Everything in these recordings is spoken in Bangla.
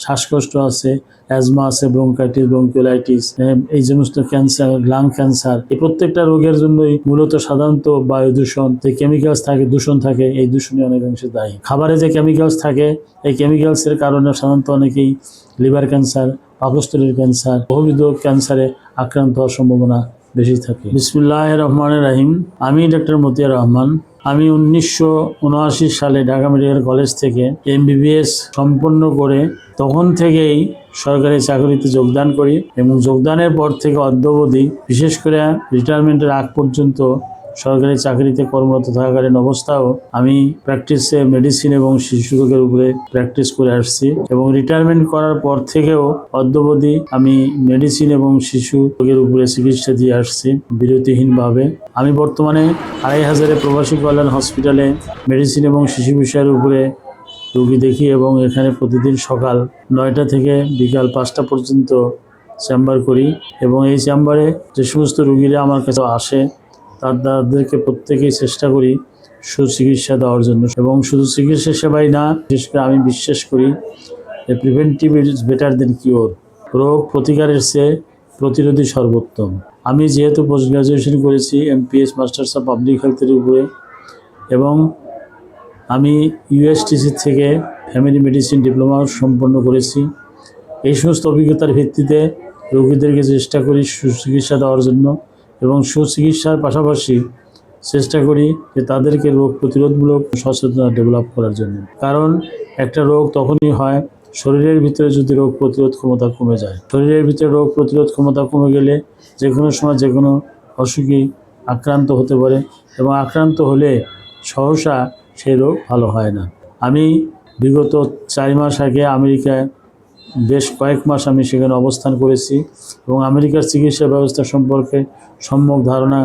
শ্বাসকষ্ট আছে, অ্যাজমা আছে, ব্রঙ্কাইটিস, ব্রঙ্কিওলাইটিস, এই সমস্ত ক্যান্সার, লাং ক্যান্সার, এই প্রত্যেকটা রোগের জন্যই মূলত সাধারণত বায়ু দূষণ, যে কেমিক্যালস থাকে, দূষণ থাকে, এই দূষণই অনেকাংশে দায়ী। খাবারে যে কেমিক্যালস থাকে, এই কেমিক্যালসের কারণে সাধারণত অনেকেই লিভার ক্যান্সার, পাকস্থলীর ক্যান্সার, বহুবিধ ক্যান্সারে আক্রান্ত হওয়ার সম্ভাবনা বেশি থাকে। বিসমিল্লাহির রহমানির রহিম। আমি ডক্টর মতিয়ার রহমান। আমি 1979 সালে ঢাকা মেডিকেল কলেজ থেকে MBBS সম্পন্ন করে তখন থেকেই সরকারি চাকরিতে যোগদান করি এবং যোগদানের পর থেকে অদ্যাবধি, বিশেষ করে রিটায়ারমেন্টের আগ পর্যন্ত সরকারি চাকরিতে কর্মরত থাকাকালীন অবস্থাও আমি প্র্যাকটিসে মেডিসিন এবং শিশু রোগের উপরে প্র্যাকটিস করে আসছি এবং রিটায়ারমেন্ট করার পর থেকেও অদ্যাবধি আমি মেডিসিন এবং শিশু রোগের উপরে চিকিৎসা দিয়ে আসছি বিরতিহীনভাবে। আমি বর্তমানে 2500 প্রবাসী কল্যাণ হসপিটালে মেডিসিন এবং শিশু বিষয়ের উপরে রোগী দেখি এবং এখানে প্রতিদিন সকাল 9টা থেকে বিকাল 5টা পর্যন্ত চেম্বার করি এবং এই চেম্বারে যে সমস্ত রোগীরা আমার কাছে আসে তাদেরকে প্রত্যেকেই চেষ্টা করি সুচিকিৎসা দেওয়ার জন্য এবং শুধু চিকিৎসা সেবাই না, বিশেষ করে আমি বিশ্বাস করি যে preventive is better then cure. রোগ প্রতিকারের চেয়ে প্রতিরোধী সর্বোত্তম। আমি যেহেতু পোস্ট গ্রাজুয়েশন করেছি MPS মাস্টার্স অফ পাবলিক হেলথের উপরে এবং আমি USTC থেকে ফ্যামিলি মেডিসিন ডিপ্লোমা সম্পন্ন করেছি, এই সমস্ত অভিজ্ঞতার ভিত্তিতে রোগীদেরকে চেষ্টা করি সুচিকিৎসা দেওয়ার জন্য এবং সুচিকিৎসার পাশাপাশি চেষ্টা করি যে তাদেরকে রোগ প্রতিরোধমূলক সচেতনতা ডেভেলপ করার জন্য। কারণ একটা রোগ তখনই হয় শরীরের ভিতরে যদি রোগ প্রতিরোধ ক্ষমতা কমে যায়। শরীরের ভিতরে রোগ প্রতিরোধ ক্ষমতা কমে গেলে যে কোনো সময় যে কোনো অসুখী আক্রান্ত হতে পারে এবং আক্রান্ত হলে সহসা সেই রোগ ভালো হয় না। আমি বিগত 4 মাস আগে আমেরিকায় বেশ কয়েক মাস আমি সেখানে অবস্থান করেছি এবং আমেরিকার চিকিৎসা ব্যবস্থা সম্পর্কে সম্যক ধারণা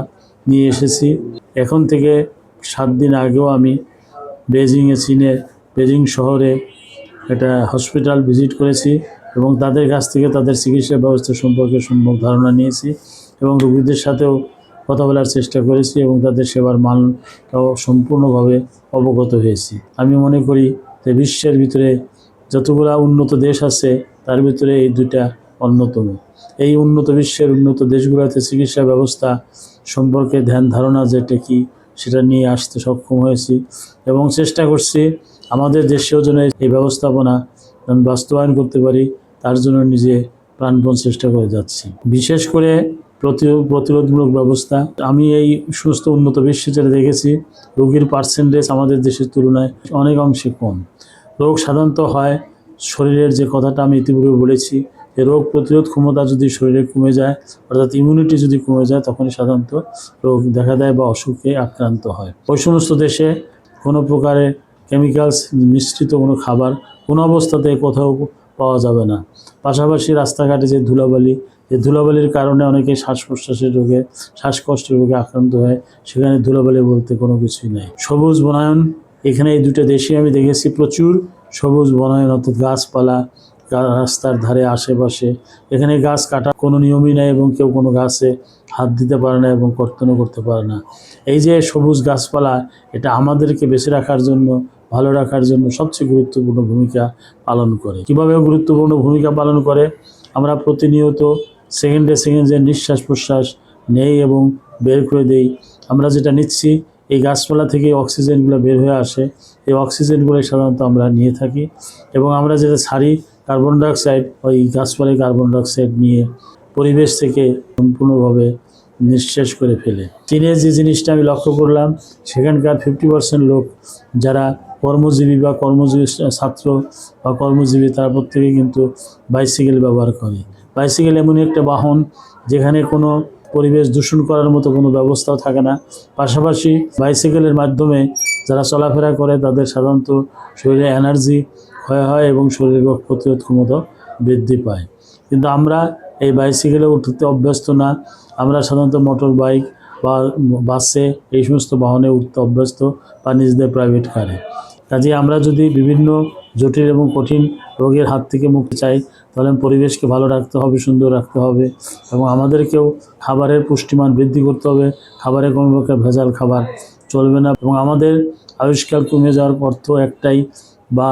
নিয়ে এসেছি। এখন থেকে 7 দিন আগেও আমি চীনের বেজিং শহরে একটা হসপিটাল ভিজিট করেছি এবং তাদের কাছ থেকে তাদের চিকিৎসা ব্যবস্থা সম্পর্কে সম্যক ধারণা নিয়েছি এবং রোগীদের সাথেও কথা বলার চেষ্টা করেছি এবং তাদের সেবার মানটাও সম্পূর্ণভাবে অবগত হয়েছি। আমি মনে করি যে বিশ্বের ভিতরে যতগুলো উন্নত দেশ আছে তার ভিতরে এই দুইটা অন্যতম। এই উন্নত বিশ্বের উন্নত দেশগুলোতে চিকিৎসা ব্যবস্থা সম্পর্কে ধ্যান ধারণা যেটা কি সেটা নিয়ে আসতে সক্ষম হয়েছি এবং চেষ্টা করছি আমাদের দেশেও যেন এই ব্যবস্থাপনা আমি বাস্তবায়ন করতে পারি, তার জন্য নিজে প্রাণপণ চেষ্টা করে যাচ্ছি। বিশেষ করে প্রতিরোধমূলক ব্যবস্থা আমি এই সমস্ত উন্নত বিশ্বে যেটা দেখেছি, রোগীর পার্সেন্টেজ আমাদের দেশের তুলনায় অনেক অংশে কম। রোগ সাধারণত হয় শরীরের, যে কথাটা আমি ইতিপূর্বে বলেছি, যে রোগ প্রতিরোধ ক্ষমতা যদি শরীরে কমে যায়, অর্থাৎ ইমিউনিটি যদি কমে যায়, তখনই সাধারণত রোগ দেখা দেয় বা অসুখে আক্রান্ত হয়। ওই সমস্ত দেশে কোনো প্রকারের কেমিক্যালস মিশ্রিত কোনো খাবার কোনো অবস্থাতে কোথাও পাওয়া যাবে না। পাশাপাশি রাস্তাঘাটে যে ধুলাবালির কারণে অনেকে শ্বাস প্রশ্বাসের রোগে, শ্বাসকষ্টের রোগে আক্রান্ত হয়, সেখানে ধুলাবালি বলতে কোনো কিছুই নেই। সবুজ বনায়ন, এখানে এই দুটো দেশে আমি দেখেছি প্রচুর সবুজ বনায়ন, অর্থাৎ গাছপালা রাস্তার ধারে আশেপাশে। এখানে গাছ কাটা কোনো নিয়মই নেই এবং কেউ কোনো গাছে হাত দিতে পারে না এবং কর্তনও করতে পারে না। এই যে সবুজ গাছপালা, এটা আমাদেরকে বেঁচে রাখার জন্য, ভালো রাখার জন্য সবচেয়ে গুরুত্বপূর্ণ ভূমিকা পালন করে। কীভাবে গুরুত্বপূর্ণ ভূমিকা পালন করে? আমরা প্রতিনিয়ত সেকেন্ডে যে নিঃশ্বাস প্রশ্বাস নেই এবং বের করে দেই, আমরা যেটা নিচ্ছি এই গাছপালা থেকে অক্সিজেনগুলো বের হয়ে আসে। এই অক্সিজেনগুলো সাধারণত আমরা নিয়ে থাকি এবং আমরা যেটা ছাড়ি কার্বন ডাইঅক্সাইড, ওই গাছপালায় কার্বন ডাইঅক্সাইড নিয়ে পরিবেশ থেকে সম্পূর্ণভাবে নিঃশেষ করে ফেলে। চীনে যে জিনিসটা আমি লক্ষ্য করলাম, সেখানকার 50% লোক যারা কর্মজীবী বা কর্মজীবী ছাত্র বা কর্মজীবী, তার প্রত্যেকে কিন্তু বাইসাইকেল ব্যবহার করে। বাইসাইকেল এমনই একটা বাহন যেখানে কোনো পরিবেশ দূষণ করার মতো কোনো ব্যবস্থাও থাকে না। পাশাপাশি বাইসাইকেলের মাধ্যমে যারা চলাফেরা করে তাদের সাধারণত শরীরে এনার্জি ক্ষয় হয় এবং শরীরের রোগ প্রতিরোধ ক্ষমতা বৃদ্ধি পায়। কিন্তু আমরা এই বাইসাইকেলে উঠতে অভ্যস্ত না, আমরা সাধারণত মোটর বাইক বা বাসে এই সমস্ত বাহনে উঠতে অভ্যস্ত বা নিজেদের প্রাইভেট কারে। কাজে আমরা যদি বিভিন্ন জটিল এবং কঠিন রোগের হাত থেকে মুক্তি চাই, তাহলে পরিবেশকে ভালো রাখতে হবে, সুন্দর রাখতে হবে এবং আমাদেরকেও খাবারের পুষ্টিমান বৃদ্ধি করতে হবে। খাবারে কোনো প্রকার ভেজাল খাবার চলবে না এবং আমাদের আয়ুষ্কাল কমে যাওয়ার অর্থ একটাই বা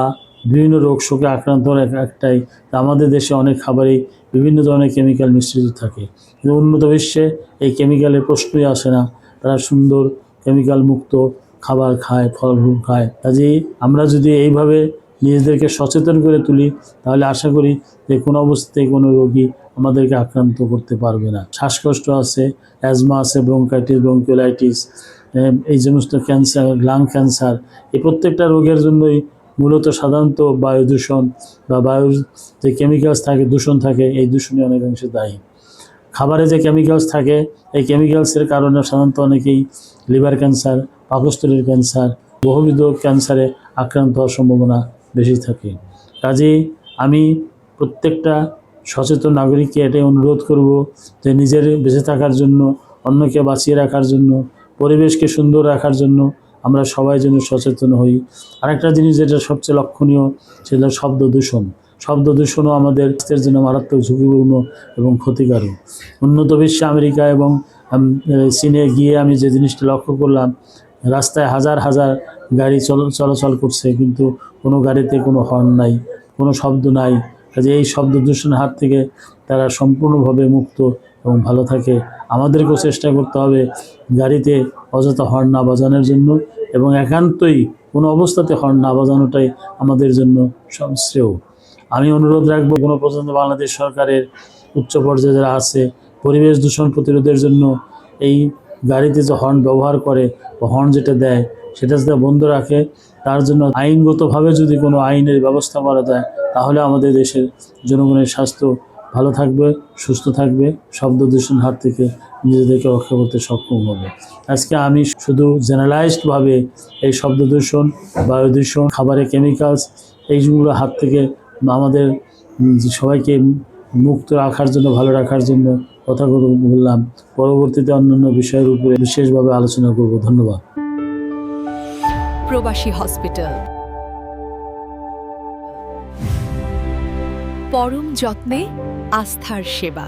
বিভিন্ন রোগ শোকে আক্রান্ত হওয়ার একটাই, আমাদের দেশে অনেক খাবারেই বিভিন্ন ধরনের কেমিক্যাল মিশ্রিত থাকে, কিন্তু উন্নত বিশ্বে এই কেমিক্যালের প্রশ্নই আসে না। তারা সুন্দর কেমিক্যাল মুক্ত খাবার খায়, ফলমূল খায়। কাজেই আমরা যদি এইভাবে নিজেদেরকে সচেতন করে তুলি, তাহলে আশা করি যে কোনো অবস্থায় কোনো রোগী আমাদেরকে আক্রান্ত করতে পারবে না। শ্বাসকষ্ট আছে, অ্যাজমা আছে, ব্রঙ্কাইটিস, ব্রঙ্কিওলাইটিস, এই সমস্ত ক্যান্সার, লাং ক্যান্সার, এই প্রত্যেকটা রোগের জন্যই মূলত সাধারণত বায়ু দূষণ বা বায়ুর যে কেমিক্যালস থাকে, দূষণ থাকে, এই দূষণই অনেকাংশে দায়ী। খাবারে যে কেমিক্যালস থাকে, এই কেমিক্যালসের কারণে সাধারণত অনেকেই লিভার ক্যান্সার, পাকস্থলীর ক্যান্সার, বহুবিধ ক্যান্সারে আক্রান্ত হওয়ার সম্ভাবনা বেশি থাকে। কাজেই আমি প্রত্যেকটা সচেতন নাগরিককে এটাই অনুরোধ করব যে নিজের বেঁচে থাকার জন্য, অন্যকে বাঁচিয়ে রাখার জন্য, পরিবেশকে সুন্দর রাখার জন্য আমরা সবাই যেন সচেতন হই। আরেকটা জিনিস যেটা সবচেয়ে লক্ষণীয়, সেটা শব্দ দূষণ। শব্দ দূষণও আমাদের স্বাস্থ্যের জন্য মারাত্মক ঝুঁকিপূর্ণ এবং ক্ষতিকারক। উন্নত বিশ্বে আমেরিকা এবং চীনে গিয়ে আমি যে জিনিসটা লক্ষ্য করলাম, রাস্তায় হাজার হাজার গাড়ি চলাচল করছে, কিন্তু কোনো গাড়িতে কোনো হর্ন নাই, কোনো শব্দ নাই। কাজে এই শব্দ দূষণের হাত থেকে তারা সম্পূর্ণভাবে মুক্ত এবং ভালো থাকে। আমাদেরকেও চেষ্টা করতে হবে গাড়িতে অযথা হর্ন না বাজানোর জন্য, এবং একান্তই কোনো অবস্থাতে হর্ন না বাজানোটাই আমাদের জন্য শ্রেয়। আমি অনুরোধ রাখবো গণপ্রজাতন্ত্রী বাংলাদেশ সরকারের উচ্চ পর্যায়ে যারা আছে, পরিবেশ দূষণ প্রতিরোধের জন্য এই গাড়িতে যে হর্ন ব্যবহার করে বা হর্ন যেটা দেয় সেটা যাতে বন্ধ রাখে। তার জন্য আইনগতভাবে যদি কোনো আইনের ব্যবস্থা করা যায়, তাহলে আমাদের দেশের জনগণের স্বাস্থ্য ভালো থাকবে, সুস্থ থাকবে, শব্দ দূষণ হাত থেকে নিজেদেরকে রক্ষা করতে সক্ষম হবে। আজকে আমি শুধু জেনারেলাইজডভাবে এই শব্দ দূষণ, বায়ু দূষণ, খাবারের কেমিক্যালস, এইগুলো হাত থেকে আমাদের সবাইকে মুক্ত রাখার জন্য, ভালো রাখার জন্য কথাগুলো বললাম। পরবর্তীতে অন্যান্য বিষয়ের উপরে বিশেষভাবে আলোচনা করব। ধন্যবাদ। প্রবাসী হসপিটাল, পরম যত্নে আস্থার সেবা।